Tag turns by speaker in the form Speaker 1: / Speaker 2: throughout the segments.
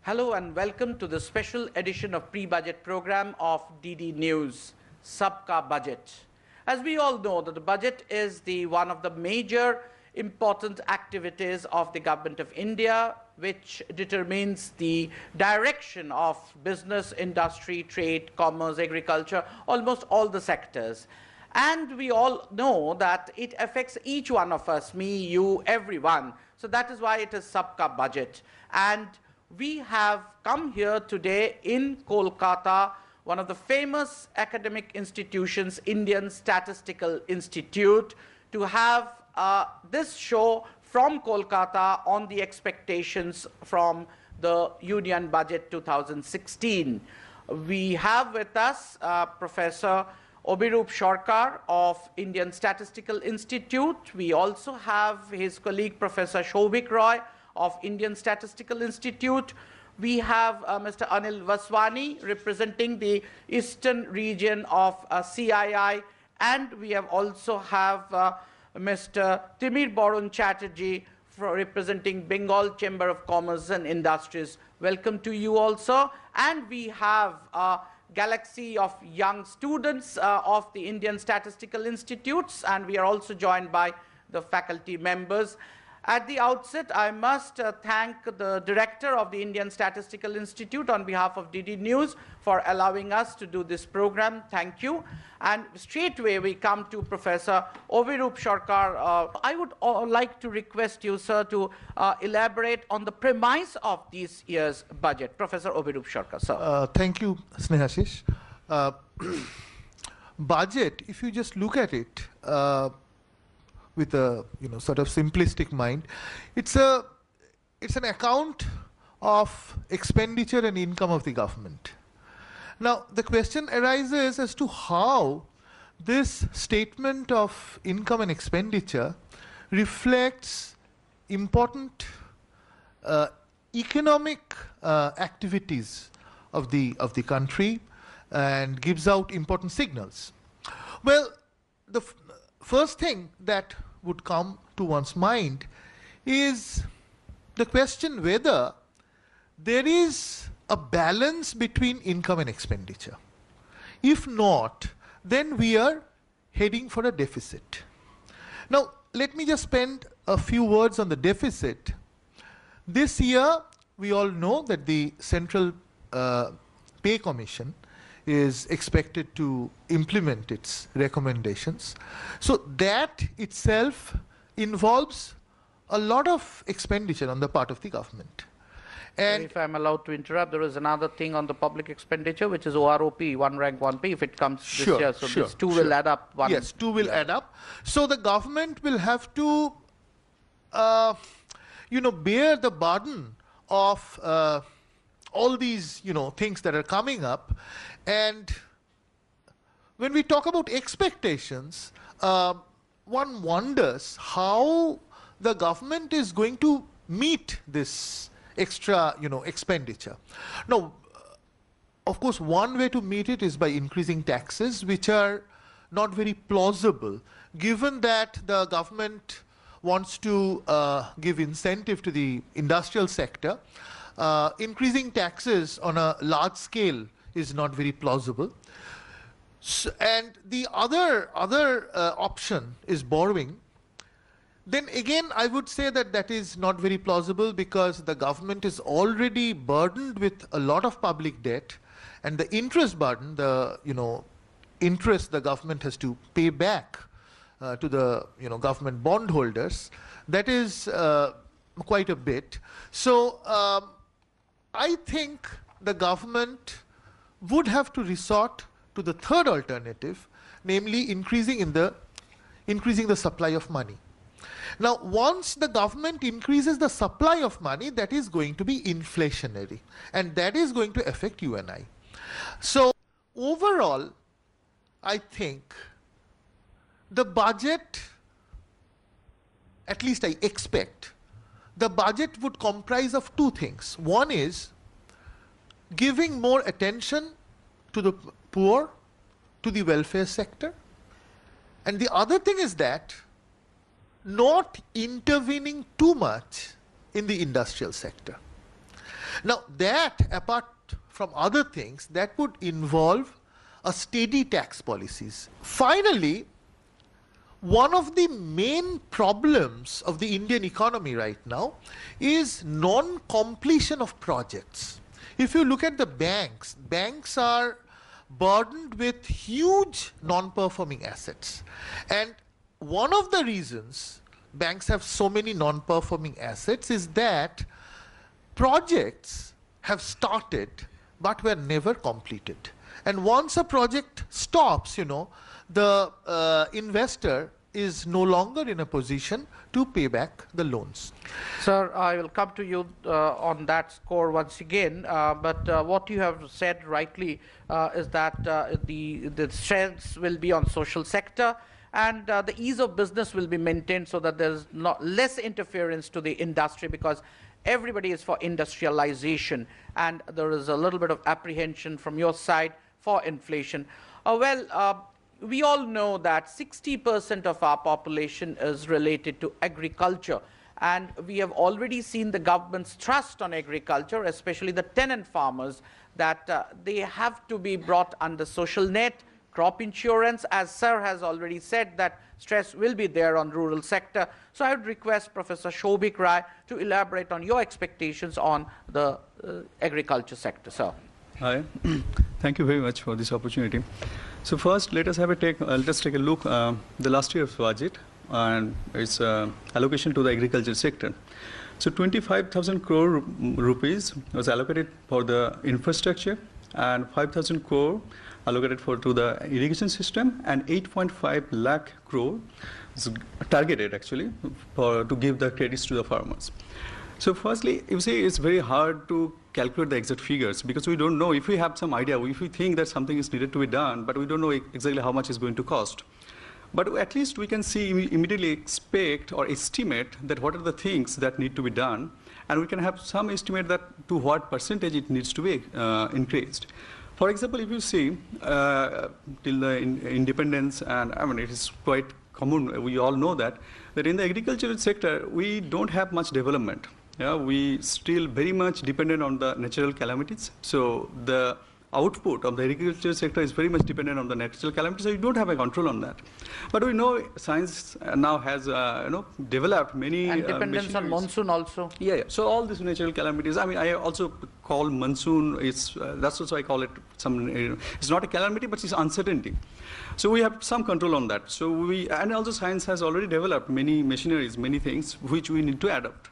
Speaker 1: Hello and welcome to the special edition of pre-budget program of DD News, Sabka Budget. As we all know that the budget is one of the major important activities of the Government of India, which determines the direction of business, industry, trade, commerce, agriculture, almost all the sectors. And we all know that it affects each one of us, me, you, everyone. So that is why it is Sabka Budget. And we have come here today in Kolkata, one of the famous academic institutions, Indian Statistical Institute, to have this show from Kolkata on the expectations from the Union Budget 2016. We have with us Professor Abhiroop Sarkar of Indian Statistical Institute. We also have his colleague Professor Shoubhik Roy of Indian Statistical Institute. We have Mr. Anil Vaswani representing the eastern region of CII, and we have also have Mr. Timir Baron Chatterjee representing Bengal Chamber of Commerce and Industries. Welcome to you also. And we have a galaxy of young students of the Indian Statistical Institutes, and we are also joined by the faculty members. At the outset, I must thank the director of the Indian Statistical Institute on behalf of DD News for allowing us to do this program. Thank you. And straightway we come to Professor Abhiroop Sarkar. I would like to request you, sir, to elaborate on the premise of this year's budget. Professor Abhiroop Sarkar, sir.
Speaker 2: Thank you, Snehashish. Budget, if you just look at it, with a sort of simplistic mind, it's an account of expenditure and income of the government. Now the question arises as to how this statement of income and expenditure reflects important economic activities of the country and gives out important signals. Well, the first thing that would come to one's mind is the question whether there is a balance between income and expenditure. If not, then we are heading for a deficit. Now, let me just spend a few words on the deficit. This year, we all know that the Central Pay Commission is expected to implement its recommendations. So that itself involves a lot of expenditure on the part of the government. And
Speaker 1: if I'm allowed to interrupt, there is another thing on the public expenditure, which is OROP, one rank, one pay, if it comes this year. So these two will add up.
Speaker 2: Yes, two will add up. So the government will have to, bear the burden of all these, things that are coming up. And when we talk about expectations, one wonders how the government is going to meet this extra, expenditure. Now, of course, one way to meet it is by increasing taxes, which are not very plausible, given that the government wants to give incentive to the industrial sector. Increasing taxes on a large scale is not very plausible. So, and the other option is borrowing. Then again, I would say that that is not very plausible because the government is already burdened with a lot of public debt, and the interest burden, the interest the government has to pay back to the government bondholders, that is quite a bit. So I think the government would have to resort to the third alternative, namely increasing the supply of money. Now, once the government increases the supply of money, that is going to be inflationary, and that is going to affect you and I. So overall, I think the budget, at least I expect, the budget would comprise of two things. One is giving more attention to the poor, to the welfare sector. And the other thing is that not intervening too much in the industrial sector. Now that, apart from other things, that would involve a steady tax policies. Finally, one of the main problems of the Indian economy right now is non-completion of projects. If you look at the banks, banks are burdened with huge non-performing assets. And one of the reasons banks have so many non-performing assets is that projects have started but were never completed. And once a project stops, the investor is no longer in a position to pay back the loans.
Speaker 1: Sir, I will come to you on that score once again, but what you have said rightly is that the strengths will be on social sector, and the ease of business will be maintained so that there's less interference to the industry, because everybody is for industrialization, and there is a little bit of apprehension from your side for inflation. We all know that 60% of our population is related to agriculture, and we have already seen the government's thrust on agriculture, especially the tenant farmers, that they have to be brought under social net, crop insurance, as sir has already said that stress will be there on rural sector. So I would request Professor Shobhik Rai to elaborate on your expectations on the agriculture sector, sir.
Speaker 3: Hi, thank you very much for this opportunity. So first, let us take a look the last year's budget and its allocation to the agriculture sector. So 25,000 crore rupees was allocated for the infrastructure, and 5,000 crore allocated to the irrigation system, and 8.5 lakh crore is targeted actually to give the credits to the farmers. So firstly, you see, it's very hard to calculate the exact figures because we don't know. If we have some idea, if we think that something is needed to be done, but we don't know exactly how much it's going to cost. But at least we can immediately expect or estimate that what are the things that need to be done, and we can have some estimate that to what percentage it needs to be increased. For example, if you see till the independence, and I mean it is quite common, we all know that in the agricultural sector we don't have much development. Yeah, we still very much dependent on the natural calamities. So the output of the agriculture sector is very much dependent on the natural calamities, so you don't have a control on that. But we know science now has developed many
Speaker 1: and dependence on monsoon also.
Speaker 3: Yeah. So all these natural calamities. I mean, I also call monsoon. That's also I call it some. It's not a calamity, but it's uncertainty. So we have some control on that. So and also science has already developed many machineries, many things which we need to adopt.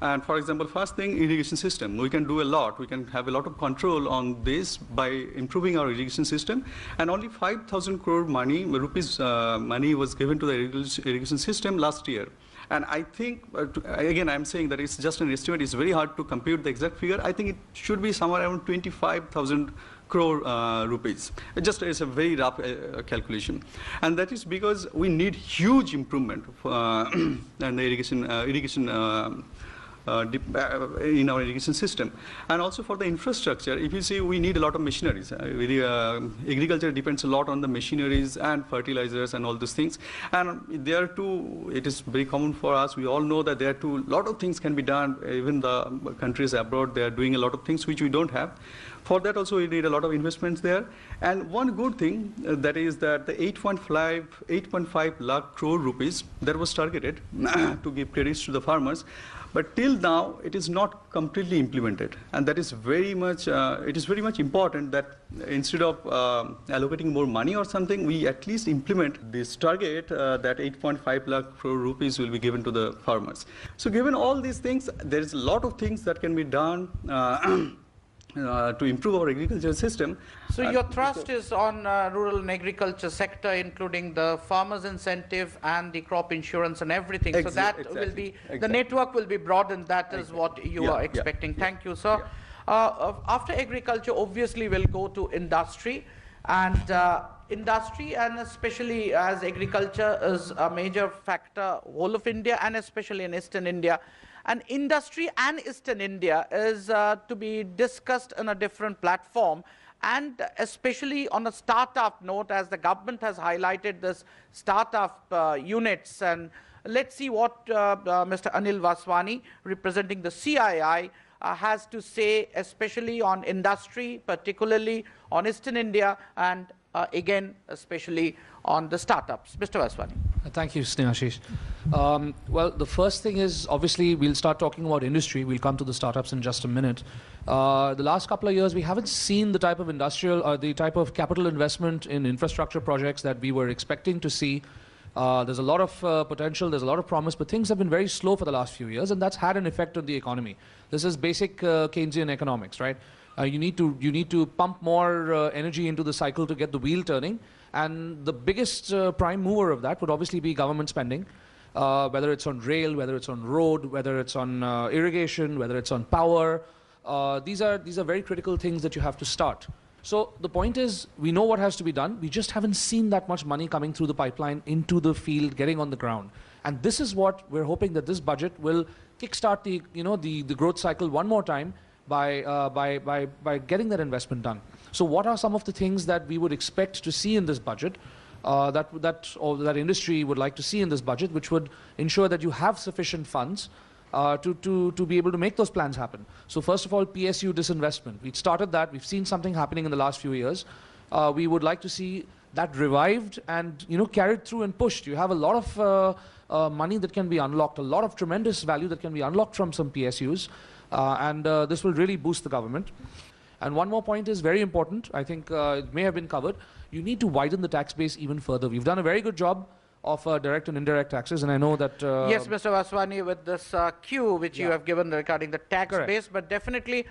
Speaker 3: And for example, first thing, irrigation system. We can do a lot. We can have a lot of control on this by improving our irrigation system. And only 5,000 crore money was given to the irrigation system last year. And I think, again, I'm saying that it's just an estimate. It's very hard to compute the exact figure. I think it should be somewhere around 25,000 crore rupees. It's a very rough calculation. And that is because we need huge improvement in the irrigation in our irrigation system. And also for the infrastructure, if you see, we need a lot of machineries. Agriculture depends a lot on the machineries and fertilizers and all those things. And there too, it is very common for us. We all know that there too, a lot of things can be done. Even the countries abroad, they are doing a lot of things which we don't have. For that also, we need a lot of investments there. And one good thing that is that the 8.5 lakh crore rupees that was targeted to give credits to the farmers. But till now, it is not completely implemented, and that is very much. It is very much important that instead of allocating more money or something, we at least implement this target that 8.5 lakh crore rupees will be given to the farmers. So, given all these things, there is a lot of things that can be done. To improve our agricultural system.
Speaker 1: So your thrust is on rural and agriculture sector, including the farmers' incentive and the crop insurance and everything. So that will be, the network will be broadened. That is what you are expecting. Thank you, sir. After agriculture, obviously we'll go to industry, and especially as agriculture is a major factor, whole of India and especially in Eastern India. And industry and Eastern India is to be discussed on a different platform, and especially on a startup note, as the government has highlighted this startup units. And let's see what Mr. Anil Vaswani, representing the CII, has to say, especially on industry, particularly on Eastern India, and again, especially on the startups. Mr. Vaswani.
Speaker 4: Thank you, Snehashish. Well, the first thing is, obviously, we'll start talking about industry. We'll come to the startups in just a minute. The last couple of years, we haven't seen the type of the type of capital investment in infrastructure projects that we were expecting to see. There's a lot of potential, there's a lot of promise, but things have been very slow for the last few years, and that's had an effect on the economy. This is basic Keynesian economics, right? You need to pump more energy into the cycle to get the wheel turning, and the biggest prime mover of that would obviously be government spending, whether it's on rail, whether it's on road, whether it's on irrigation, whether it's on power. These are very critical things that you have to start. So the point is, we know what has to be done. We just haven't seen that much money coming through the pipeline into the field, getting on the ground. And this is what we're hoping, that this budget will kickstart the growth cycle one more time by getting that investment done. So what are some of the things that we would expect to see in this budget, that industry would like to see in this budget, which would ensure that you have sufficient funds to be able to make those plans happen? So first of all, PSU disinvestment. We've started that. We've seen something happening in the last few years. We would like to see that revived and carried through and pushed. You have a lot of money that can be unlocked, a lot of tremendous value that can be unlocked from some PSUs, and this will really boost the government. And one more point is very important. I think it may have been covered. You need to widen the tax base even further. We've done a very good job of direct and indirect taxes, and I know that...
Speaker 1: yes, Mr. Vaswani, with this cue which you have given regarding the tax base, but definitely,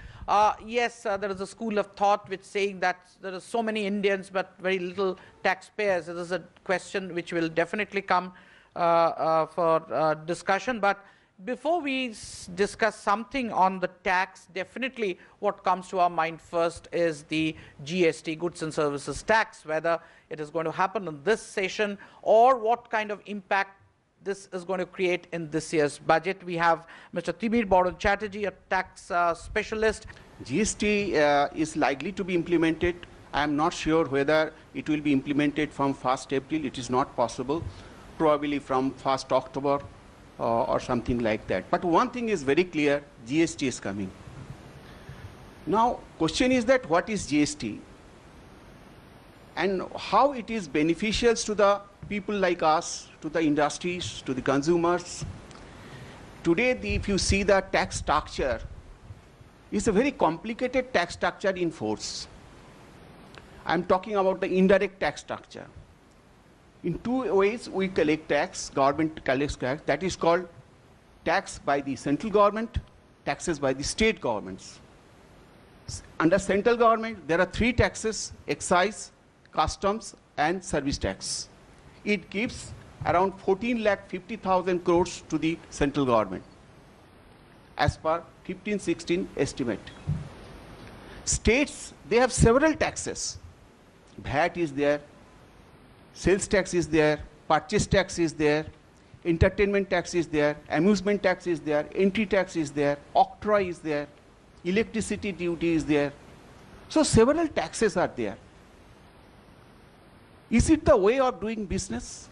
Speaker 1: yes, there is a school of thought which saying that there are so many Indians but very little taxpayers. This is a question which will definitely come for discussion, but before we discuss something on the tax, definitely what comes to our mind first is the GST, Goods and Services Tax, whether it is going to happen in this session or what kind of impact this is going to create in this year's budget. We have Mr. Timir Baran Chatterjee, a tax specialist.
Speaker 5: GST is likely to be implemented. I am not sure whether it will be implemented from 1st April. It is not possible. Probably from 1st October. Or something like that. But one thing is very clear, GST is coming. Now, question is that what is GST? And how it is beneficial to the people like us, to the industries, to the consumers. Today, if you see the tax structure, it's a very complicated tax structure in force. I'm talking about the indirect tax structure. In two ways we collect tax, government collects tax, that is called tax by the central government, taxes by the state governments. Under central government, there are 3 taxes: excise, customs, and service tax. It gives around 14,50,000 crores to the central government, as per 15-16 estimate. States, they have several taxes. VAT is there, sales tax is there, purchase tax is there, entertainment tax is there, amusement tax is there, entry tax is there, octroi is there, electricity duty is there. So several taxes are there. Is it the way of doing business?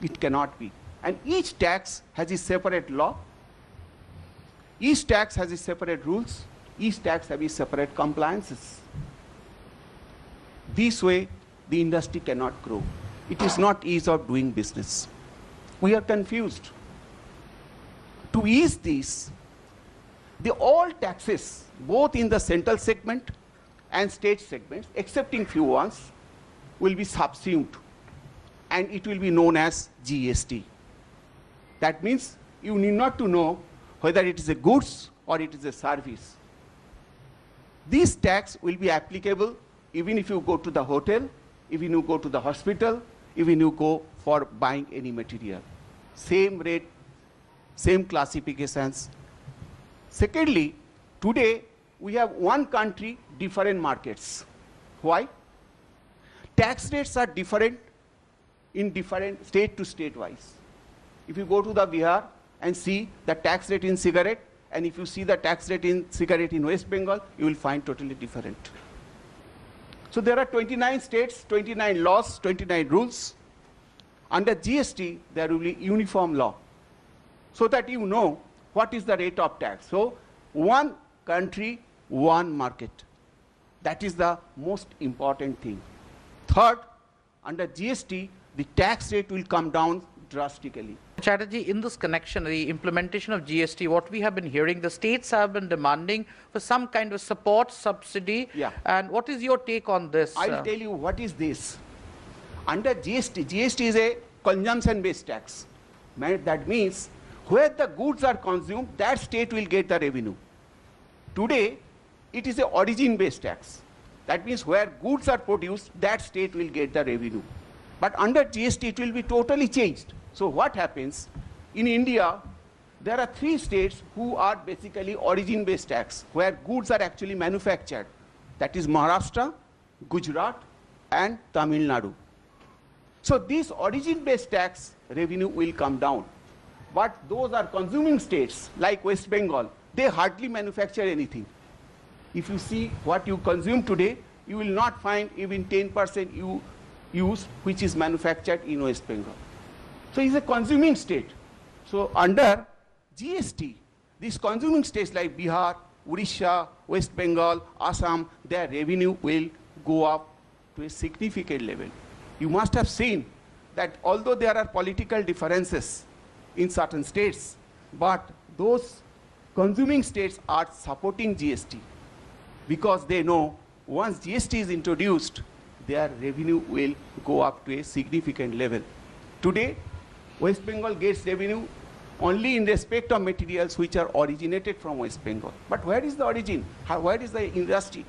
Speaker 5: It cannot be. And each tax has a separate law. Each tax has a separate rules. Each tax has a separate compliances. This way, the industry cannot grow. It is not ease of doing business. We are confused. To ease this, all taxes, both in the central segment and state segments, excepting few ones, will be subsumed, and it will be known as GST. That means you need not to know whether it is a goods or it is a service. This tax will be applicable even if you go to the hotel, even you go to the hospital, even you go for buying any material. Same rate, same classifications. Secondly, today we have one country, different markets. Why? Tax rates are different in different state to state wise. If you go to the Bihar and see the tax rate in cigarette, and if you see the tax rate in cigarette in West Bengal, you will find totally different. So there are 29 states, 29 laws, 29 rules. Under GST, there will be uniform law, so that you know what is the rate of tax. So one country, one market. That is the most important thing. Third, under GST, the tax rate will come down drastically.
Speaker 1: Chatterjee, in this connection, the implementation of GST, what we have been hearing, the states have been demanding for some kind of support, subsidy.
Speaker 5: Yeah.
Speaker 1: And what is your take on this?
Speaker 5: I'll tell you what is this. Under GST, GST is a consumption-based tax. That means where the goods are consumed, that state will get the revenue. Today, it is a origin-based tax. That means where goods are produced, that state will get the revenue. But under GST, it will be totally changed. So what happens? In India, there are 3 states who are basically origin-based tax, where goods are actually manufactured. That is Maharashtra, Gujarat, and Tamil Nadu. So this origin-based tax revenue will come down. But those are consuming states, like West Bengal, they hardly manufacture anything. If you see what you consume today, you will not find even 10% use which is manufactured in West Bengal. So it's a consuming state. So under GST, these consuming states like Bihar, Odisha, West Bengal, Assam, their revenue will go up to a significant level. You must have seen that although there are political differences in certain states, but those consuming states are supporting GST because they know once GST is introduced, their revenue will go up to a significant level. Today, West Bengal gets revenue only in respect of materials which are originated from West Bengal. But where is the origin? Where is the industry?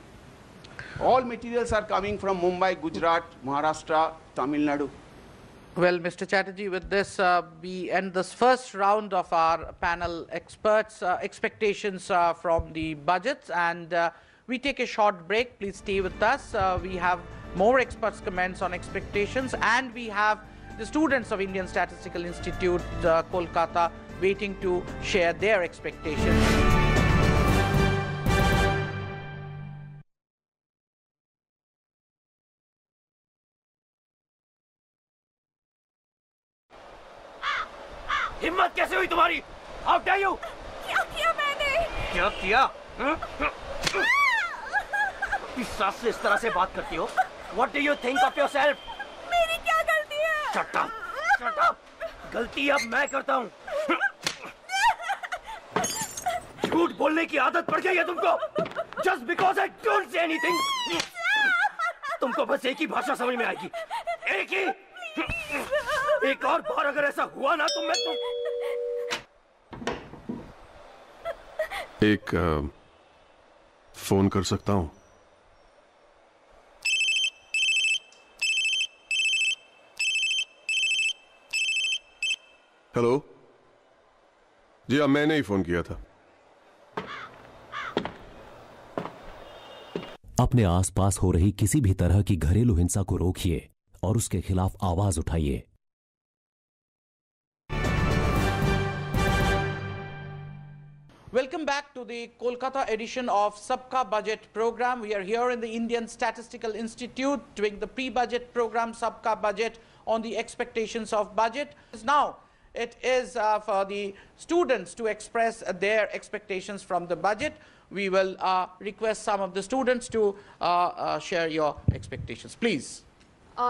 Speaker 5: All materials are coming from Mumbai, Gujarat, Maharashtra, Tamil Nadu.
Speaker 1: Well, Mr. Chatterjee, with this, we end this first round of our panel experts' expectations from the budgets, and we take a short break. Please stay with us. We have more experts' comments on expectations, and we have the students of Indian Statistical Institute, Kolkata, waiting to share their expectations.
Speaker 6: हिम्मत कैसे हुई तुम्हारी? How dare you?
Speaker 7: क्या किया मैंने?
Speaker 6: क्या किया? इस सास से इस तरह से बात करती हो? What do you think of yourself?
Speaker 7: मेरी क्या गलती है?
Speaker 6: Shut up! Shut up! गलती अब मैं करता हूँ. झूठ बोलने की आदत पड़ गई है तुमको. Just because I don't say anything. तुमको बस एक ही भाषा समझ में आएगी. एक ही. एक और बार अगर ऐसा हुआ ना तो मैं
Speaker 8: एक फोन कर सकता हूं? हेलो जी, अब मैंने ही फोन किया था.
Speaker 9: अपने आसपास हो रही किसी भी तरह की घरेलू हिंसा को रोकिए और उसके खिलाफ आवाज उठाइए.
Speaker 1: Welcome back to the Kolkata edition of Sabka Budget program. We are here in the Indian Statistical Institute doing the pre-budget program Sabka Budget on the expectations of budget. Now, it is for the students to express their expectations from the budget. We will request some of the students to share your expectations. Please.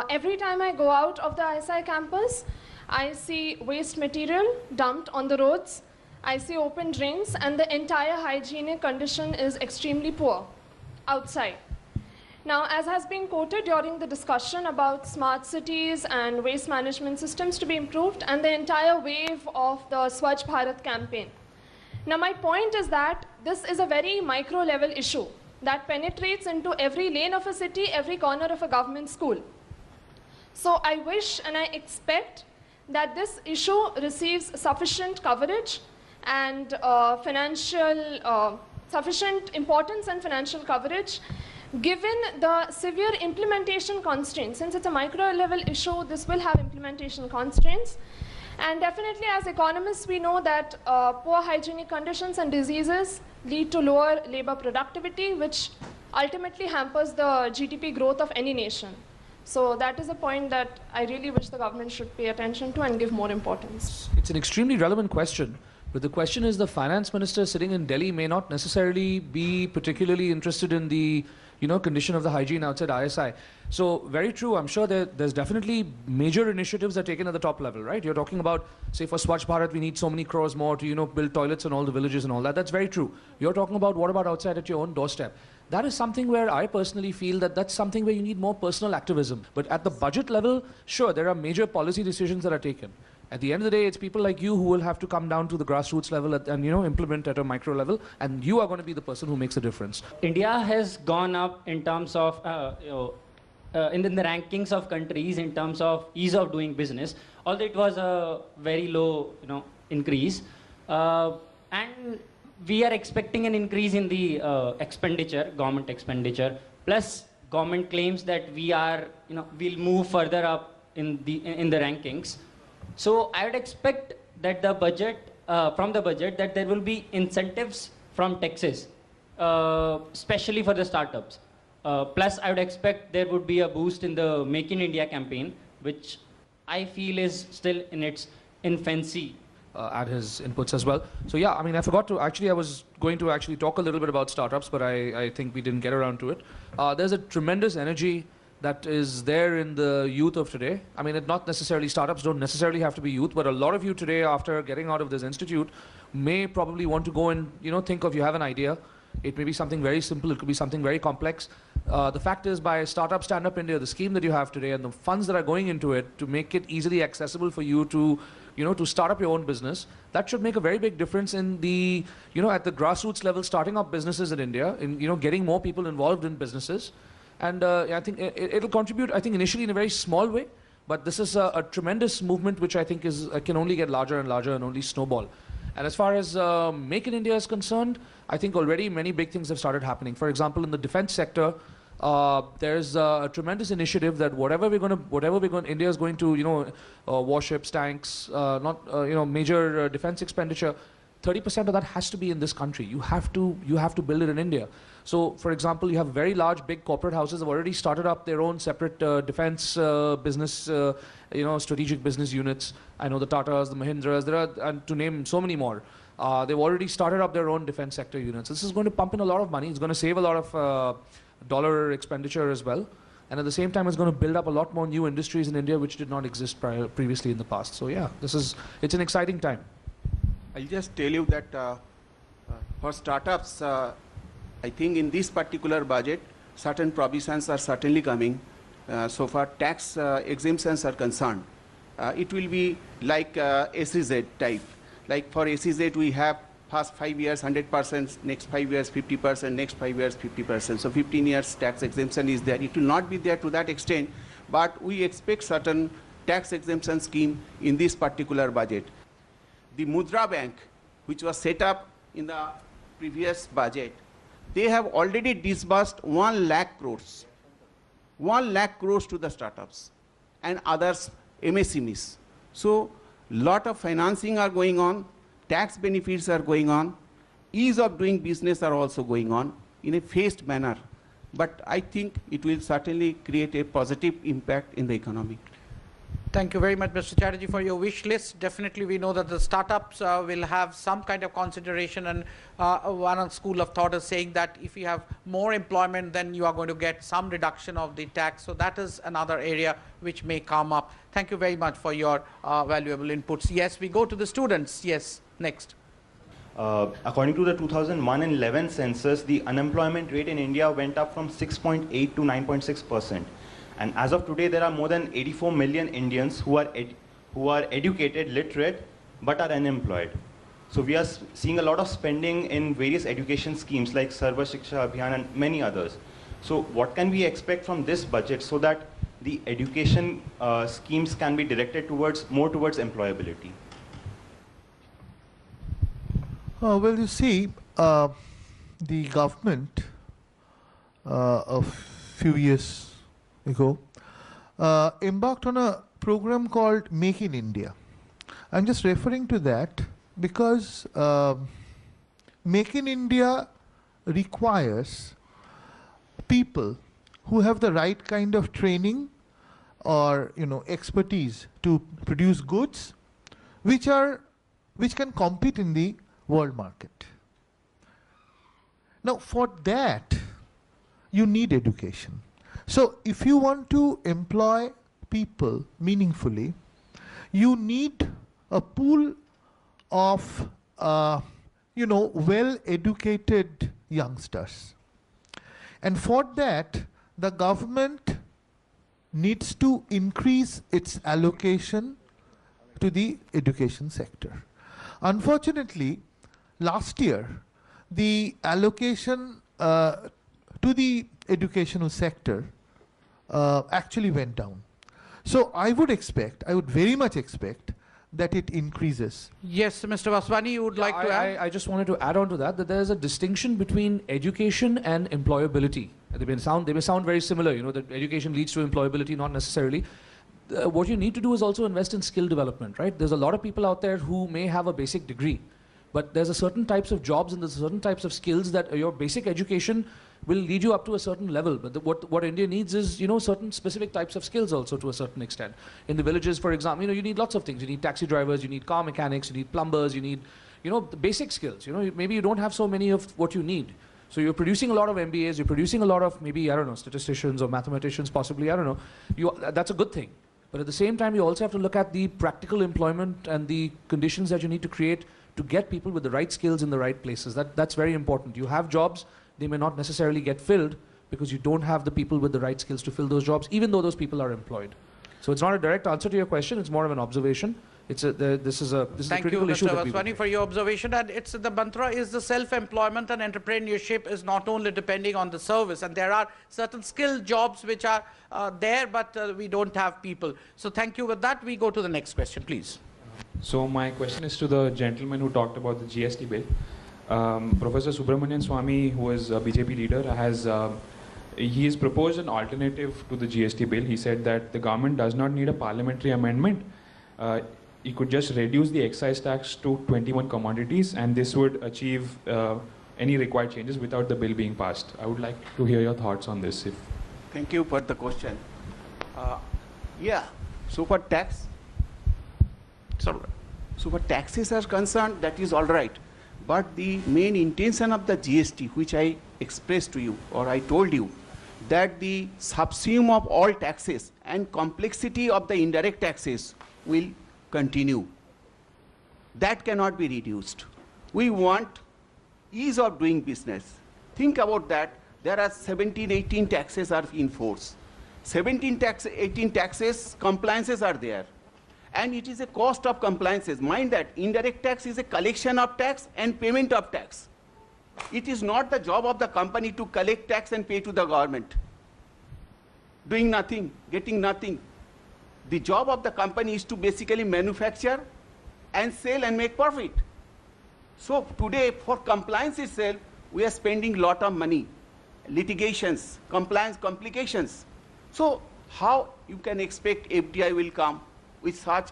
Speaker 10: Every time I go out of the ISI campus, I see waste material dumped on the roads. I see open drains, and the entire hygienic condition is extremely poor outside. Now, as has been quoted during the discussion about smart cities and waste management systems to be improved, and the entire wave of the Swachh Bharat campaign. Now, my point is that this is a very micro-level issue that penetrates into every lane of a city, every corner of a government school. So I wish and I expect that this issue receives sufficient coverage and sufficient importance and financial coverage, given the severe implementation constraints. Since it's a micro-level issue, this will have implementation constraints. And definitely, as economists, we know that poor hygienic conditions and diseases lead to lower labor productivity, which ultimately hampers the GDP growth of any nation. So that is a point that I really wish the government should pay attention to and give more importance.
Speaker 4: It's an extremely relevant question, But the question is, the finance minister sitting in Delhi may not necessarily be particularly interested in the, condition of the hygiene outside ISI. So very true. I'm sure there's definitely major initiatives that are taken at the top level, right? You're talking about, say, for Swachh Bharat, we need so many crores more to, build toilets in all the villages and all that. That's very true. You're talking about what about outside at your own doorstep? That is something where I personally feel that that's something where you need more personal activism. But at the budget level, sure, there are major policy decisions that are taken. At the end of the day, it's people like you who will have to come down to the grassroots level and implement at a micro level, and you are going to be the person who makes a difference.
Speaker 11: India has gone up in terms of in the rankings of countries in terms of ease of doing business, although it was a very low increase, and we are expecting an increase in the government expenditure. Plus, government claims that we are we'll move further up in the rankings. So I would expect that the budget, from the budget, that there will be incentives from taxes, especially for the startups. Plus, I would expect there would be a boost in the Make in India campaign, which I feel is still in its infancy.
Speaker 4: Add his inputs as well. So yeah, I mean, I forgot to, I was going to actually talk a little bit about startups, but I think we didn't get around to it. There's a tremendous energy that is there in the youth of today. I mean, not necessarily, startups don't necessarily have to be youth, but a lot of you today, after getting out of this institute, may probably want to go and, think of, you have an idea. It may be something very simple, it could be something very complex. The fact is, by Startup Stand Up India, the scheme that you have today and the funds that are going into it to make it easily accessible for you to, to start up your own business, that should make a very big difference in the, at the grassroots level, starting up businesses in India, in, getting more people involved in businesses. And I think it'll contribute, I think, initially in a very small way, but this is a tremendous movement which I think can only get larger and larger and only snowball. And as far as Make in India is concerned, I think already many big things have started happening. For example, in the defense sector, there's a tremendous initiative that whatever India is going to, warships, tanks, major defense expenditure, 30% of that has to be in this country. You have to build it in India. So, for example, you have very large, big corporate houses have already started up their own separate defense business, strategic business units. I know the Tatas, the Mahindras, there are, and to name so many more. They've already started up their own defense sector units. This is going to pump in a lot of money. It's going to save a lot of dollar expenditure as well. And at the same time, it's going to build up a lot more new industries in India which did not exist previously in the past. So yeah, it's an exciting time.
Speaker 5: I'll just tell you that for startups, I think in this particular budget, certain provisions are certainly coming. So far, tax exemptions are concerned. It will be like SEZ type. Like for SEZ, we have first 5 years 100%, next 5 years 50%, next 5 years 50%. So 15 years tax exemption is there. It will not be there to that extent, but we expect certain tax exemption scheme in this particular budget. The Mudra Bank, which was set up in the previous budget, they have already disbursed 1 lakh crores. 1 lakh crores to the startups and others, MSMEs. So, lot of financing are going on, tax benefits are going on, ease of doing business are also going on in a phased manner. But I think it will certainly create a positive impact in the economy.
Speaker 1: Thank you very much, Mr. Chatterjee, for your wish list. Definitely, we know that the startups will have some kind of consideration, and one school of thought is saying that if you have more employment, then you are going to get some reduction of the tax. So that is another area which may come up. Thank you very much for your valuable inputs. Yes, we go to the students. Yes, next.
Speaker 12: According to the 2001 and 11 census, the unemployment rate in India went up from 6.8 to 9.6%. And as of today, there are more than 84 million Indians who are educated, literate, but are unemployed. So we are seeing a lot of spending in various education schemes like Sarva Shiksha Abhiyan and many others. So what can we expect from this budget so that the education schemes can be directed more towards employability?
Speaker 2: Well, you see, the government a few years ago embarked on a program called Make in India. I'm just referring to that because Make in India requires people who have the right kind of training or expertise to produce goods which are which can compete in the world market. Now, for that, you need education. So, if you want to employ people meaningfully, you need a pool of, well-educated youngsters. And for that, the government needs to increase its allocation to the education sector. Unfortunately, last year, the allocation to the educational sector actually went down. So I would very much expect that it increases.
Speaker 1: Yes, Mr. Vaswani, you would like to add?
Speaker 4: I just wanted to add on to that there is a distinction between education and employability. They may sound very similar, that education leads to employability, not necessarily. What you need to do is also invest in skill development, right? There's a lot of people out there who may have a basic degree, but there's a certain types of jobs and there's certain types of skills that your basic education will lead you up to a certain level. But what India needs is, certain specific types of skills also to a certain extent. In the villages, for example, you need lots of things. You need taxi drivers, you need car mechanics, you need plumbers, you need, the basic skills. Maybe you don't have so many of what you need. So you're producing a lot of MBAs, you're producing a lot of maybe, statisticians or mathematicians possibly, that's a good thing. But at the same time, you also have to look at the practical employment and the conditions that you need to create to get people with the right skills in the right places. That's very important. You have jobs, they may not necessarily get filled because you don't have the people with the right skills to fill those jobs, even though those people are employed. So it's not a direct answer to your question, it's more of an observation. This is a critical issue.
Speaker 1: Thank you, Mr. Vaswani, for your observation. And the mantra is the self-employment and entrepreneurship is not only depending on the service. And there are certain skilled jobs which are there, but we don't have people. So thank you. With that, we go to the next question, please.
Speaker 13: So my question is to the gentleman who talked about the GST bill. Professor Subramanian Swamy, who is a BJP leader, he has proposed an alternative to the GST bill. He said that the government does not need a parliamentary amendment. He could just reduce the excise tax to 21 commodities, and this would achieve any required changes without the bill being passed. I would like to hear your thoughts on this.
Speaker 5: Thank you for the question. So for tax, so for taxes are concerned, that is all right. But the main intention of the GST, which I expressed to you, or I told you, that the subsume of all taxes and complexity of the indirect taxes will continue. That cannot be reduced. We want ease of doing business. Think about that. There are 17, 18 taxes are in force. 18 taxes, compliances are there. And it is a cost of compliances. Mind that indirect tax is a collection of tax and payment of tax. It is not the job of the company to collect tax and pay to the government. Doing nothing, getting nothing. The job of the company is to basically manufacture and sell and make profit. So today, for compliance itself, we are spending a lot of money. Litigations, compliance complications. So how you can expect FDI will come with such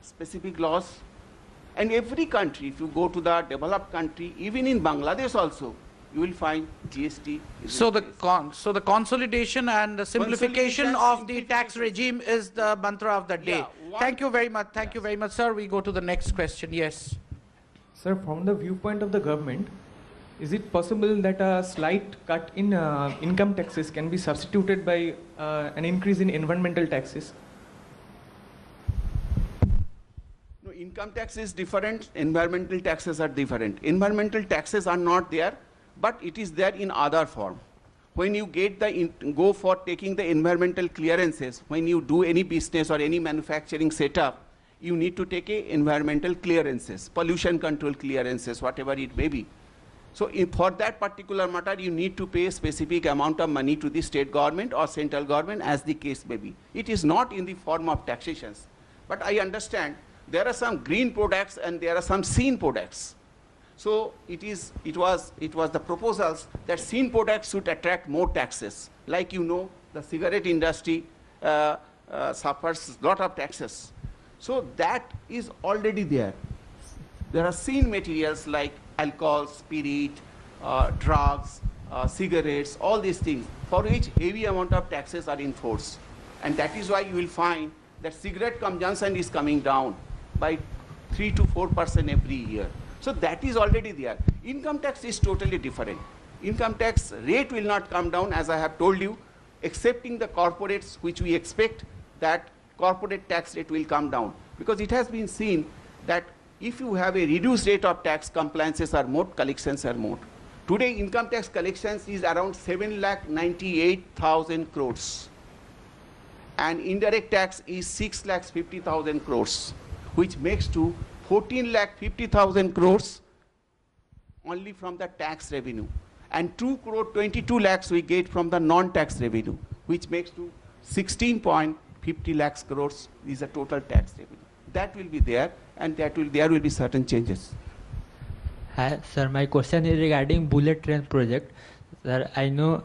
Speaker 5: specific laws? And every country, if you go to the developed country, even in Bangladesh also, you will find GST.
Speaker 1: So the consolidation and the simplification of the tax regime is the mantra of the day. Thank you very much. Thank you very much, sir. We go to the next question. Yes.
Speaker 14: Sir, from the viewpoint of the government, is it possible that a slight cut in income taxes can be substituted by an increase in environmental taxes?
Speaker 5: No, income tax is different, environmental taxes are different. Environmental taxes are not there, but it is there in other form. When you get go for taking the environmental clearances, when you do any business or any manufacturing setup, you need to take environmental clearances, pollution control clearances, whatever it may be. So for that particular matter, you need to pay a specific amount of money to the state government or central government, as the case may be. It is not in the form of taxations. But I understand there are some green products and there are some seen products. So it was the proposals that seen products should attract more taxes. Like you know, the cigarette industry suffers a lot of taxes. So that is already there. There are seen materials like alcohol, spirit, drugs, cigarettes, all these things, for which heavy amount of taxes are in force. And that is why you will find that cigarette consumption is coming down by 3 to 4% every year. So that is already there. Income tax is totally different. Income tax rate will not come down, as I have told you, excepting the corporates, which we expect that corporate tax rate will come down. Because it has been seen that if you have a reduced rate of tax, compliances are more, collections are more. Today, income tax collections is around 7,98,000 crores. And indirect tax is 6,50,000 crores, which makes to 14,50,000 crores only from the tax revenue. And 2 crore 22 lakhs we get from the non-tax revenue, which makes to 16.50 lakhs crores is the total tax revenue. That will be there, and there will be certain changes.
Speaker 15: Hi, sir, my question is regarding bullet train project. Sir, I know,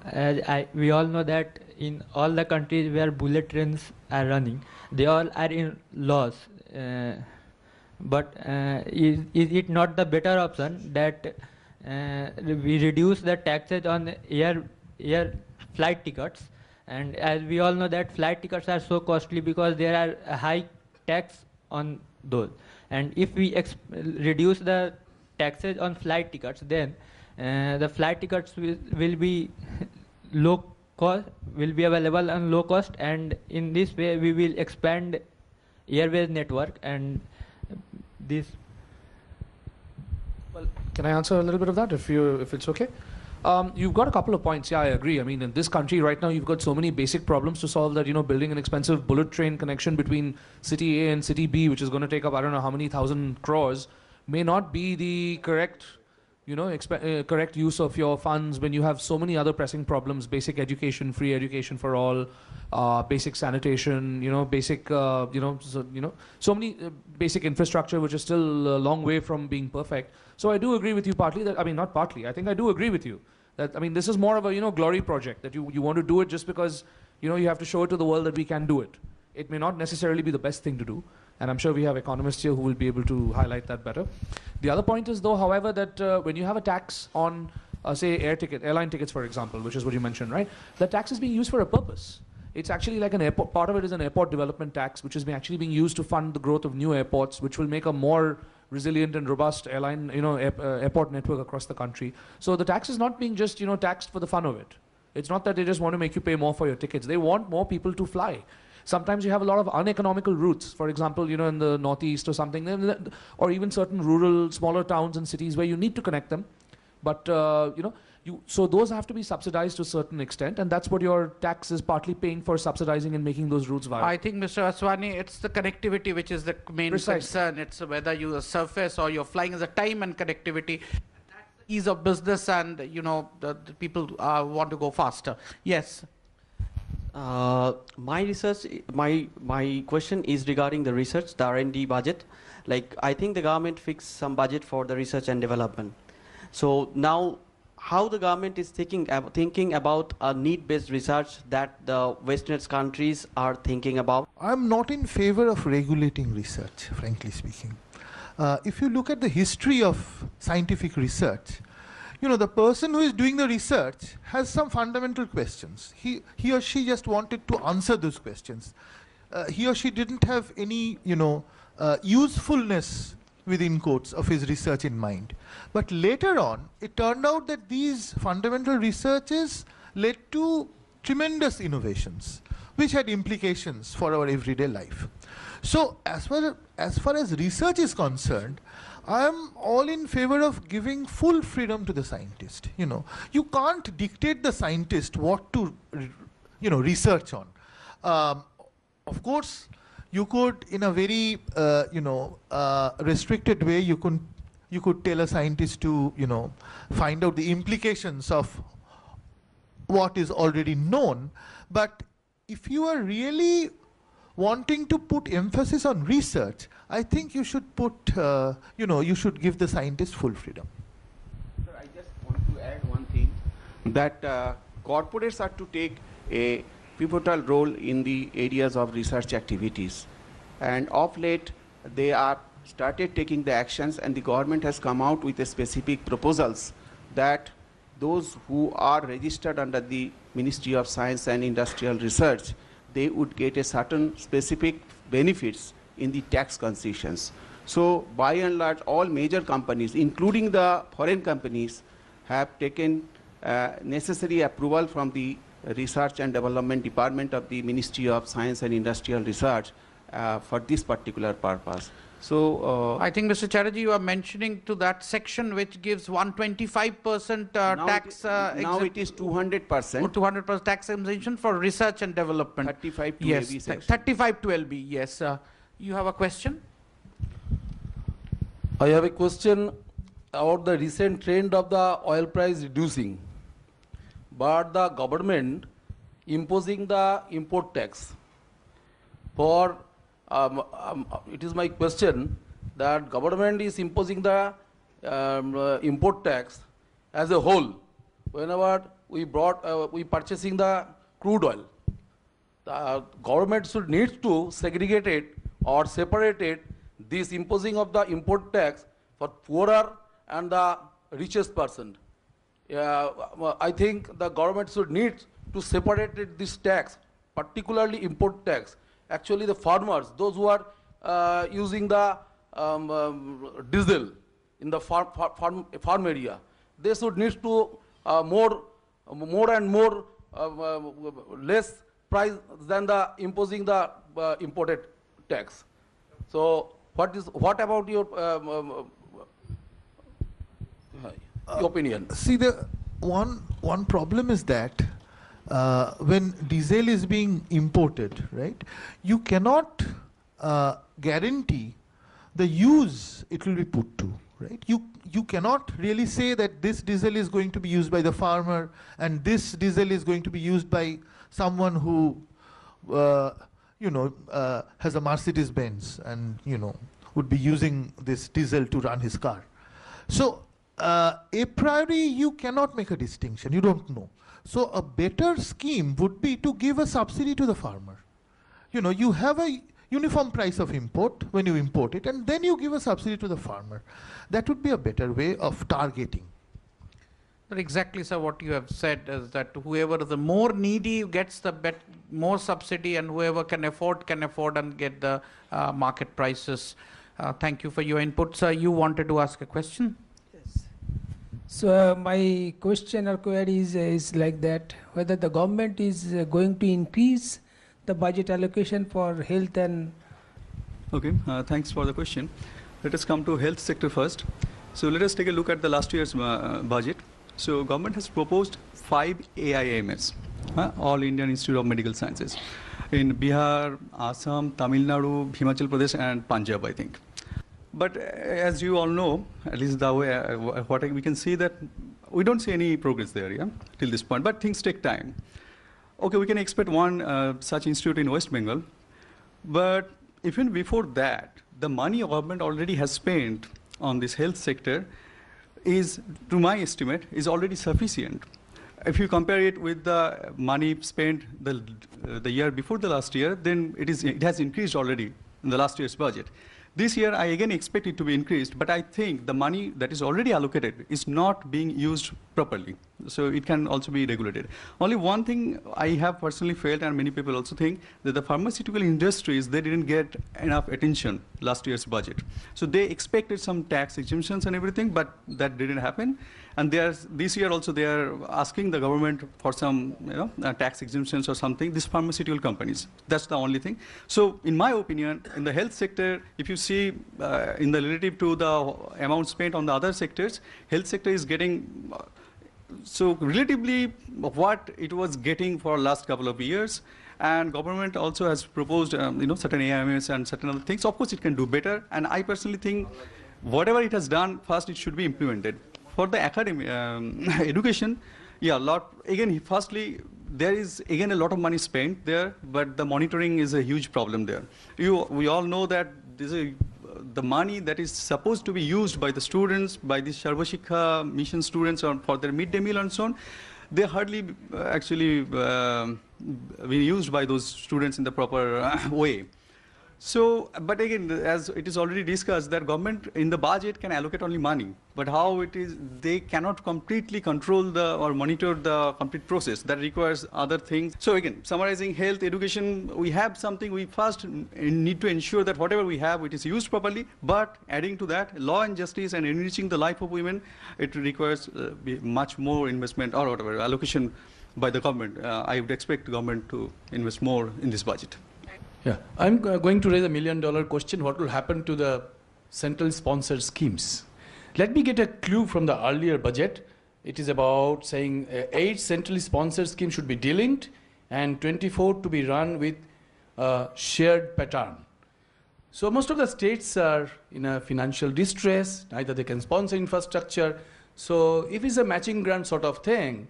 Speaker 15: we all know that in all the countries where bullet trains are running, they all are in loss. But is it not the better option that we reduce the taxes on air flight tickets? And as we all know that flight tickets are so costly because there are a high tax on those. And if we reduce the taxes on flight tickets, then the flight tickets will be low cost, will be available on low cost, and in this way we will expand airways network. And this.
Speaker 4: Well, can I answer a little bit of that if it's okay? You've got a couple of points. Yeah, I agree. I mean, in this country right now, you've got so many basic problems to solve that, building an expensive bullet train connection between city A and city B, which is going to take up, I don't know how many thousand crores, may not be the correct, correct use of your funds when you have so many other pressing problems: basic education, free education for all, basic sanitation, basic, so many basic infrastructure which is still a long way from being perfect. So I do agree with you partly that, I mean, not partly, I think I do agree with you that, I mean, this is more of a, glory project, that you want to do it just because, you have to show it to the world that we can do it. It may not necessarily be the best thing to do, and I'm sure we have economists here who will be able to highlight that better. The other point is, though, however, that when you have a tax on, say, airline tickets, for example, which is what you mentioned, right? That tax is being used for a purpose. It's actually like an airport, part of it is an airport development tax, which is actually being used to fund the growth of new airports, which will make a more resilient and robust airline, airport network across the country. So the tax is not being just, taxed for the fun of it. It's not that they just want to make you pay more for your tickets. They want more people to fly. Sometimes you have a lot of uneconomical routes, for example, in the northeast or something, or even certain rural, smaller towns and cities where you need to connect them. But, so those have to be subsidized to a certain extent, and that's what your tax is partly paying for, subsidizing and making those routes viable.
Speaker 1: I think, Mr. Aswani, it's the connectivity which is the main concern. It's whether you surface or you're flying as a time and connectivity. That's the ease of business, and, the people want to go faster. Yes.
Speaker 16: My question is regarding the research, the R&D budget. Like, I think the government fixed some budget for the research and development. So now, how the government is thinking about a need-based research that the Western countries are thinking about?
Speaker 2: I'm not in favor of regulating research, frankly speaking. If you look at the history of scientific research, the person who is doing the research has some fundamental questions. He or she just wanted to answer those questions. He or she didn't have any, usefulness, within quotes, of his research in mind. But later on, it turned out that these fundamental researches led to tremendous innovations, which had implications for our everyday life. So as far as research is concerned, I'm all in favor of giving full freedom to the scientist. You can't dictate the scientist what to, research on. Of course, you could, in a very, restricted way, you could tell a scientist to, find out the implications of what is already known. But if you are really wanting to put emphasis on research, I think you should put, you should give the scientist full freedom.
Speaker 5: Sir, I just want to add one thing, that corporates are to take a pivotal role in the areas of research activities. And of late, they are started taking the actions, and the government has come out with a specific proposals that those who are registered under the Ministry of Science and Industrial Research, they would get a certain specific benefits in the tax concessions. So by and large, all major companies, including the foreign companies, have taken necessary approval from the Research and Development Department of the Ministry of Science and Industrial Research for this particular purpose. So
Speaker 1: I think, Mr. Chatterjee, you are mentioning to that section which gives 125% tax.
Speaker 5: Now it is 200%.
Speaker 1: 200% tax exemption for research and development.
Speaker 5: 35 to
Speaker 1: yes,
Speaker 5: LB section.
Speaker 1: 35 to LB. Yes. You have a question?
Speaker 17: I have a question about the recent trend of the oil price reducing, but the government imposing the import tax. For it is my question that government is imposing the import tax as a whole. Whenever we purchasing the crude oil, the government should need to segregate it or separate it, this imposing of the import tax for poorer and the richest person. I think the government should need to separate this tax, particularly import tax. Actually, the farmers, those who are using the diesel in the farm area, they should need to more and more less price than the imposing the imported tax. So, what about your opinion?
Speaker 2: See, the one problem is that when diesel is being imported, right, you cannot guarantee the use it will be put to, right? You cannot really say that this diesel is going to be used by the farmer and this diesel is going to be used by someone who has a Mercedes Benz and would be using this diesel to run his car. So a priori you cannot make a distinction, you don't know. So a better scheme would be to give a subsidy to the farmer. You have a uniform price of import when you import it, and then you give a subsidy to the farmer. That would be a better way of targeting.
Speaker 1: But exactly, sir, what you have said is that whoever is the more needy gets the more subsidy, and whoever can afford and get the market prices. Thank you for your input, sir. You wanted to ask a question?
Speaker 18: So my question or query is like that, whether the government is going to increase the budget allocation for health and...
Speaker 3: Okay, thanks for the question. Let us come to health sector first. So let us take a look at the last year's budget. So government has proposed 5 AIIMS, All Indian Institute of Medical Sciences, in Bihar, Assam, Tamil Nadu, Himachal Pradesh and Punjab, I think. But as you all know, at least the way what we can see that we don't see any progress there, till this point. But things take time. Okay, we can expect one such institute in West Bengal, but even before that, the money government already has spent on this health sector is, to my estimate, is already sufficient. If you compare it with the money spent the year before the last year, then it has increased already in the last year's budget. This year, I again expect it to be increased, but I think the money that is already allocated is not being used properly. So it can also be regulated. Only one thing I have personally felt, and many people also think, that the pharmaceutical industries, they didn't get enough attention last year's budget. So they expected some tax exemptions and everything, but that didn't happen. And this year also they are asking the government for some tax exemptions or something, these pharmaceutical companies. That's the only thing. So in my opinion, in the health sector, if you see in the relative to the amount spent on the other sectors, health sector is getting so relatively what it was getting for last couple of years. And government also has proposed certain AIMS and certain other things. Of course it can do better, and I personally think whatever it has done, first it should be implemented. For the academic education, firstly, there is again a lot of money spent there, but the monitoring is a huge problem there. We all know that the money that is supposed to be used by the students, by the Sarva Shiksha mission students for their midday meal and so on, they hardly actually been used by those students in the proper way. So, but again, as it is already discussed, that government in the budget can allocate only money, but how it is, they cannot completely control or monitor the complete process. That requires other things. So again, summarizing health, education, we have something, we first need to ensure that whatever we have, it is used properly, but adding to that, law and justice and enriching the life of women, it requires much more investment or whatever, allocation by the government. I would expect the government to invest more in this budget.
Speaker 17: Yeah, I'm going to raise $1 million question. What will happen to the central sponsored schemes? Let me get a clue from the earlier budget. It is about saying 8 centrally sponsored schemes should be delinked and 24 to be run with shared pattern. So most of the states are in a financial distress. Neither they can sponsor infrastructure. So if it's a matching grant sort of thing,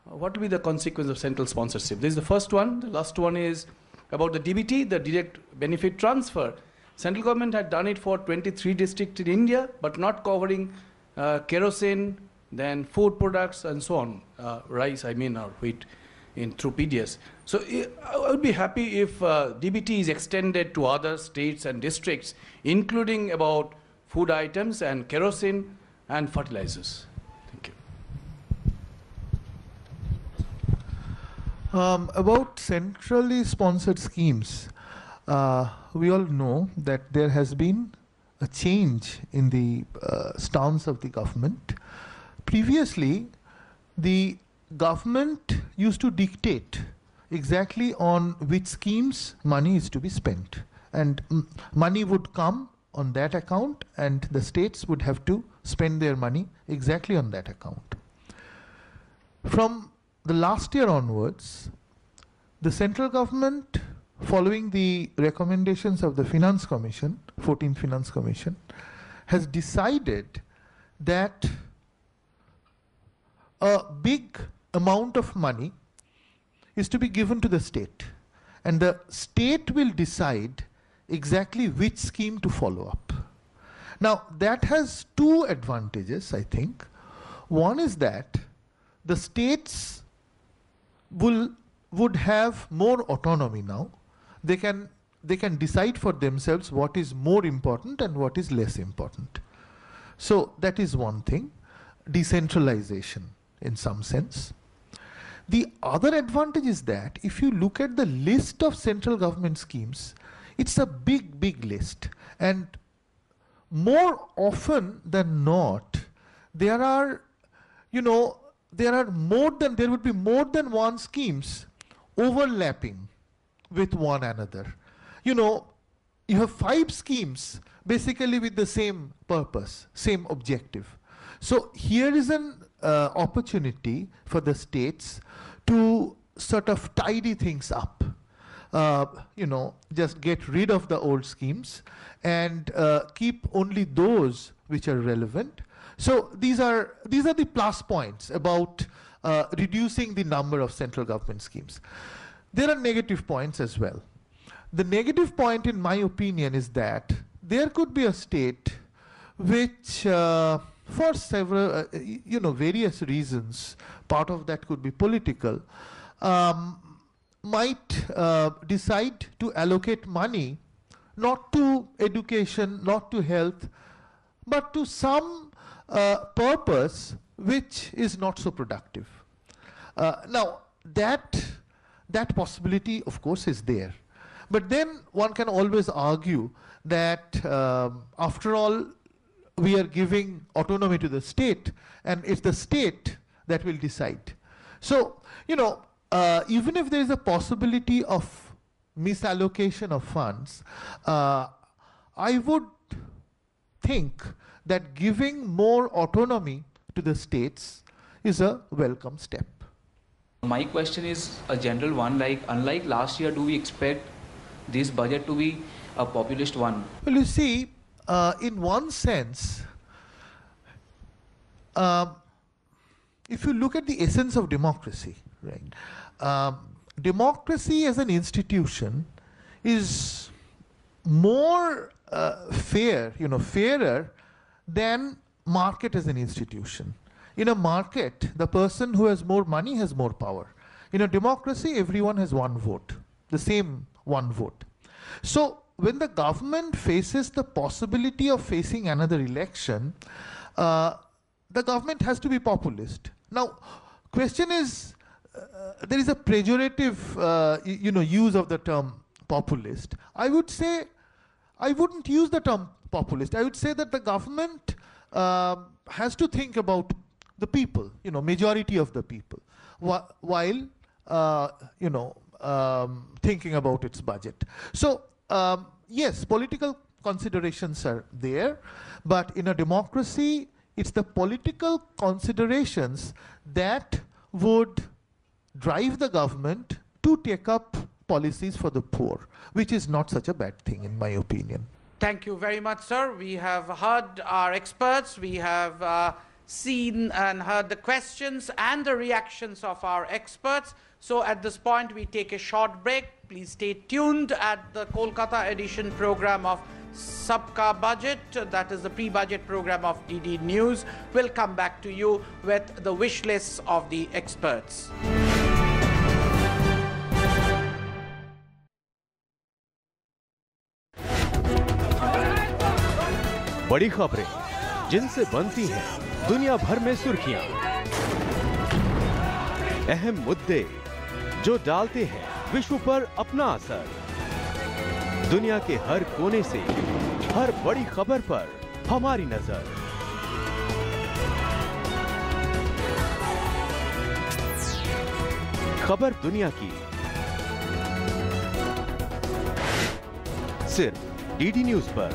Speaker 17: what will be the consequence of central sponsorship? This is the first one. The last one is about the DBT, the direct benefit transfer. Central government had done it for 23 districts in India, but not covering kerosene, then food products and so on, rice, or wheat through PDS. So I would be happy if DBT is extended to other states and districts, including about food items and kerosene and fertilizers. Thank you.
Speaker 2: About centrally sponsored schemes, we all know that there has been a change in the stance of the government. Previously, the government used to dictate exactly on which schemes money is to be spent, and money would come on that account and the states would have to spend their money exactly on that account. From the last year onwards, the central government, following the recommendations of the Finance Commission, 14th Finance Commission, has decided that a big amount of money is to be given to the state, and the state will decide exactly which scheme to follow up. Now, that has 2 advantages, I think. One is that the states would have more autonomy now. They can decide for themselves what is more important and what is less important. So that is one thing, decentralization in some sense. The other advantage is that if you look at the list of central government schemes, it's a big list, and more often than not, there would be more than one schemes overlapping with one another. You have 5 schemes basically with the same purpose, same objective. So here is an opportunity for the states to sort of tidy things up. Just get rid of the old schemes and keep only those which are relevant. So these are the plus points about reducing the number of central government schemes. There are negative points as well. The negative point, in my opinion, is that there could be a state which, for several, various reasons, part of that could be political, might decide to allocate money not to education, not to health, but to some purpose which is not so productive. Now, that possibility, of course, is there. But then one can always argue that, after all, we are giving autonomy to the state, and it's the state that will decide. So, even if there is a possibility of misallocation of funds, I would think that giving more autonomy to the states is a welcome step.
Speaker 4: My question is a general one, unlike last year, do we expect this budget to be a populist one?
Speaker 2: Well, you see, in one sense, if you look at the essence of democracy, right? Democracy as an institution is more fairer than market as an institution. In a market, the person who has more money has more power. In a democracy, everyone has one vote, the same one vote. So when the government faces the possibility of facing another election, the government has to be populist. Now, question is, there is a pejorative, use of the term populist. I would say, I wouldn't use the term populist. I would say that the government has to think about the people, majority of the people, while, thinking about its budget. So, yes, political considerations are there, but in a democracy, it's the political considerations that would drive the government to take up policies for the poor, which is not such a bad thing, in my opinion.
Speaker 1: Thank you very much, sir. We have heard our experts. We have seen and heard the questions and the reactions of our experts. So at this point, we take a short break. Please stay tuned at the Kolkata edition program of Sabka Budget. That is the pre-budget program of DD News. We'll come back to you with the wish lists of the experts.
Speaker 19: बड़ी खबरें जिनसे बनती हैं दुनिया भर में सुर्खियां, अहम मुद्दे जो डालते हैं विश्व पर अपना असर, दुनिया के हर कोने से हर बड़ी खबर पर हमारी नजर। खबर दुनिया की सिर्फ डीडी न्यूज पर।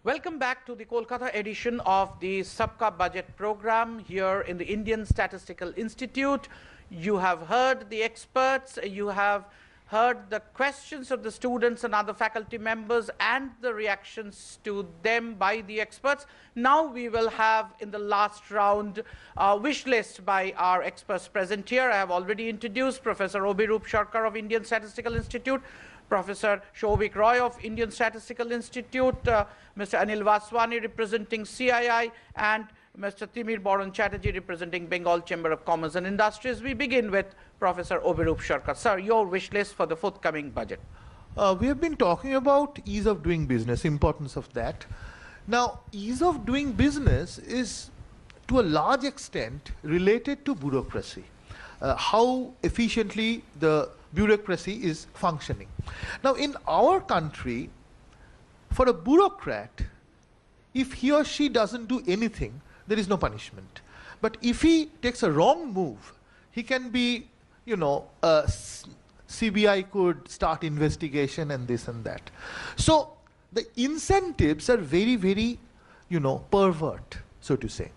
Speaker 1: Welcome back to the Kolkata edition of the Sabka Budget program here in the Indian Statistical Institute. You have heard the experts, you have heard the questions of the students and other faculty members and the reactions to them by the experts. Now we will have in the last round a wish list by our experts present here. I have already introduced Professor Obhirup Sarkar of Indian Statistical Institute, Professor Shouvik Roy of Indian Statistical Institute, Mr. Anil Vaswani representing CII, and Mr. Timir Boron Chatterjee representing Bengal Chamber of Commerce and Industries. We begin with Professor Obhirup Sarkar. Sir, your wish list for the forthcoming budget.
Speaker 2: We have been talking about ease of doing business, importance of that. Now, ease of doing business is to a large extent related to bureaucracy, how efficiently the bureaucracy is functioning. Now, in our country, for a bureaucrat, if he or she doesn't do anything, there is no punishment. But if he takes a wrong move, he can be, CBI could start investigation and this and that. So the incentives are very, very, pervert, so to say.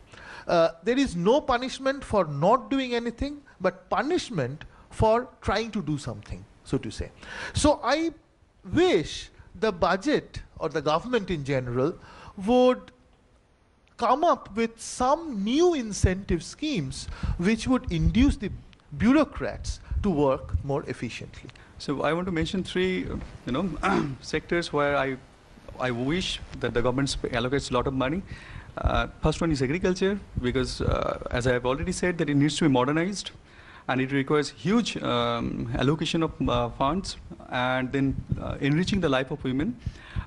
Speaker 2: There is no punishment for not doing anything, but punishment for trying to do something, so to say. So I wish the budget or the government in general would come up with some new incentive schemes which would induce the bureaucrats to work more efficiently.
Speaker 3: So I want to mention three, sectors where I wish that the government allocates a lot of money. First one is agriculture, because as I have already said, that it needs to be modernized, and it requires huge allocation of funds, and then enriching the life of women.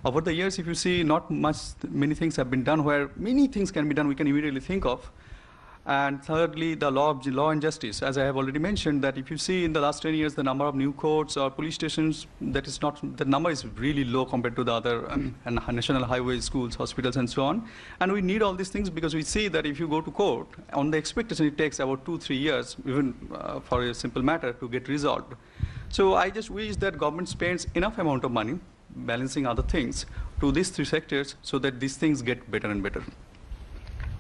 Speaker 3: Over the years, if you see, many things have been done where many things can be done we can immediately think of. And thirdly, the law and justice. As I have already mentioned, that if you see in the last 10 years, the number of new courts or police stations, the number is really low compared to the other and national highways, schools, hospitals, and so on. And we need all these things because we see that if you go to court, on the expectation it takes about 2-3 years, even for a simple matter, to get resolved. So I just wish that government spends enough amount of money, balancing other things, to these three sectors so that these things get better and better.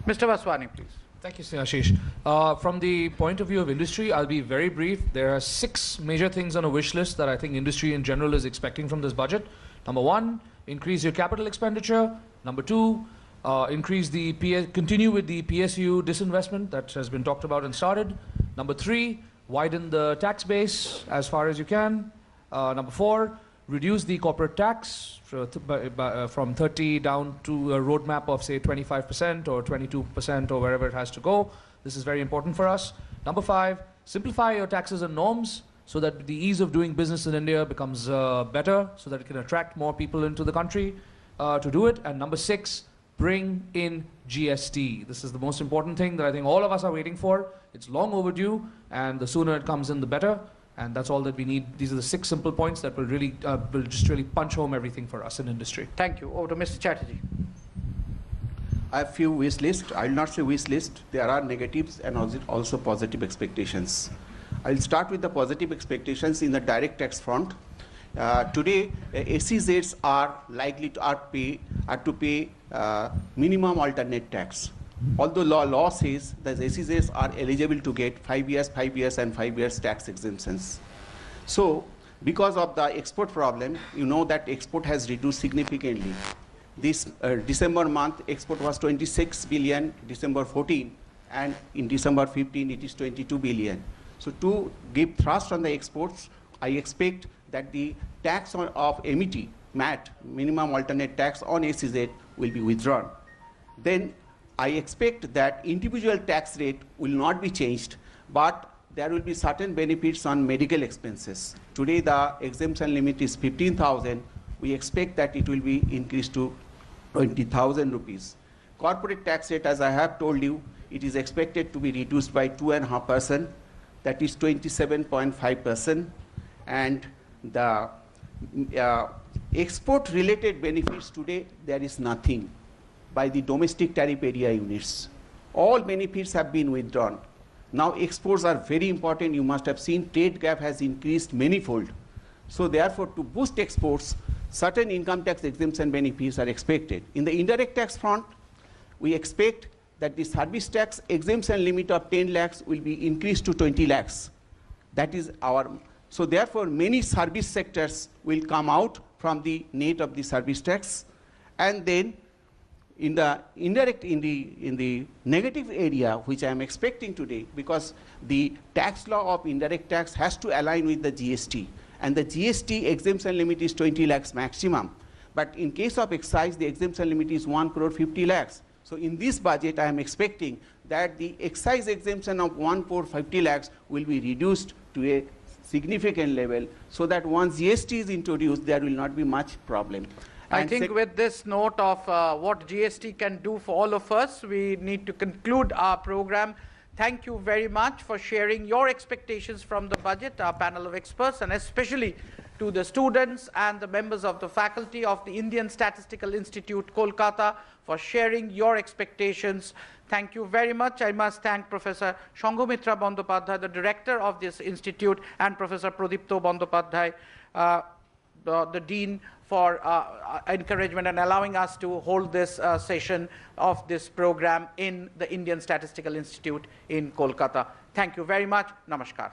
Speaker 1: Mr. Vaswani, please.
Speaker 4: Thank you, Ashish. From the point of view of industry, I'll be very brief. There are 6 major things on a wish list that I think industry in general is expecting from this budget. Number 1, increase your capital expenditure. Number 2, continue with the PSU disinvestment that has been talked about and started. Number 3, widen the tax base as far as you can. Number 4, reduce the corporate tax from 30 down to a roadmap of say 25% or 22% or wherever it has to go. This is very important for us. Number 5, simplify your taxes and norms so that the ease of doing business in India becomes better, so that it can attract more people into the country to do it. And number 6, bring in GST. This is the most important thing that I think all of us are waiting for. It's long overdue, and the sooner it comes in, the better. And that's all that we need. These are the 6 simple points that will really, just really punch home everything for us in industry.
Speaker 1: Thank you. Over to Mr. Chatterjee.
Speaker 5: I have few wish list. I will not say wish list. There are negatives and also positive expectations. I will start with the positive expectations in the direct tax front. Today, SEZs are likely to pay minimum alternate tax. Although law says that SEZs are eligible to get 5 years, 5 years, and 5 years tax exemptions. So, because of the export problem, you know that export has reduced significantly. This December month, export was 26 billion, December 14, and in December 15, it is 22 billion. So, to give thrust on the exports, I expect that the tax of MAT, minimum alternate tax on SEZ, will be withdrawn. Then I expect that individual tax rate will not be changed, but there will be certain benefits on medical expenses. Today the exemption limit is 15,000. We expect that it will be increased to 20,000 rupees. Corporate tax rate, as I have told you, it is expected to be reduced by 2.5%, that is 27.5%. And the export related benefits today, there is nothing by the domestic tariff area units. All benefits have been withdrawn. Now exports are very important. You must have seen trade gap has increased manifold. So therefore, to boost exports, certain income tax exemption benefits are expected. In the indirect tax front, we expect that the service tax exemption limit of 10 lakhs will be increased to 20 lakhs. That is our, so therefore many service sectors will come out from the net of the service tax. And then in the indirect, in the negative area, which I am expecting today, because the tax law of indirect tax has to align with the GST, and the GST exemption limit is 20 lakhs maximum. But in case of excise, the exemption limit is 1 crore 50 lakhs. So in this budget, I am expecting that the excise exemption of 1 crore 50 lakhs will be reduced to a significant level, so that once GST is introduced, there will not be much problem.
Speaker 1: I think with this note of what GST can do for all of us, we need to conclude our program. Thank you very much for sharing your expectations from the budget, our panel of experts, and especially to the students and the members of the faculty of the Indian Statistical Institute, Kolkata, for sharing your expectations. Thank you very much. I must thank Professor Shanghumitra Bandyopadhyay, the director of this institute, and Professor Pradipto Bandyopadhyay, the dean, for encouragement and allowing us to hold this session of this program in the Indian Statistical Institute in Kolkata. Thank you very much. Namaskar.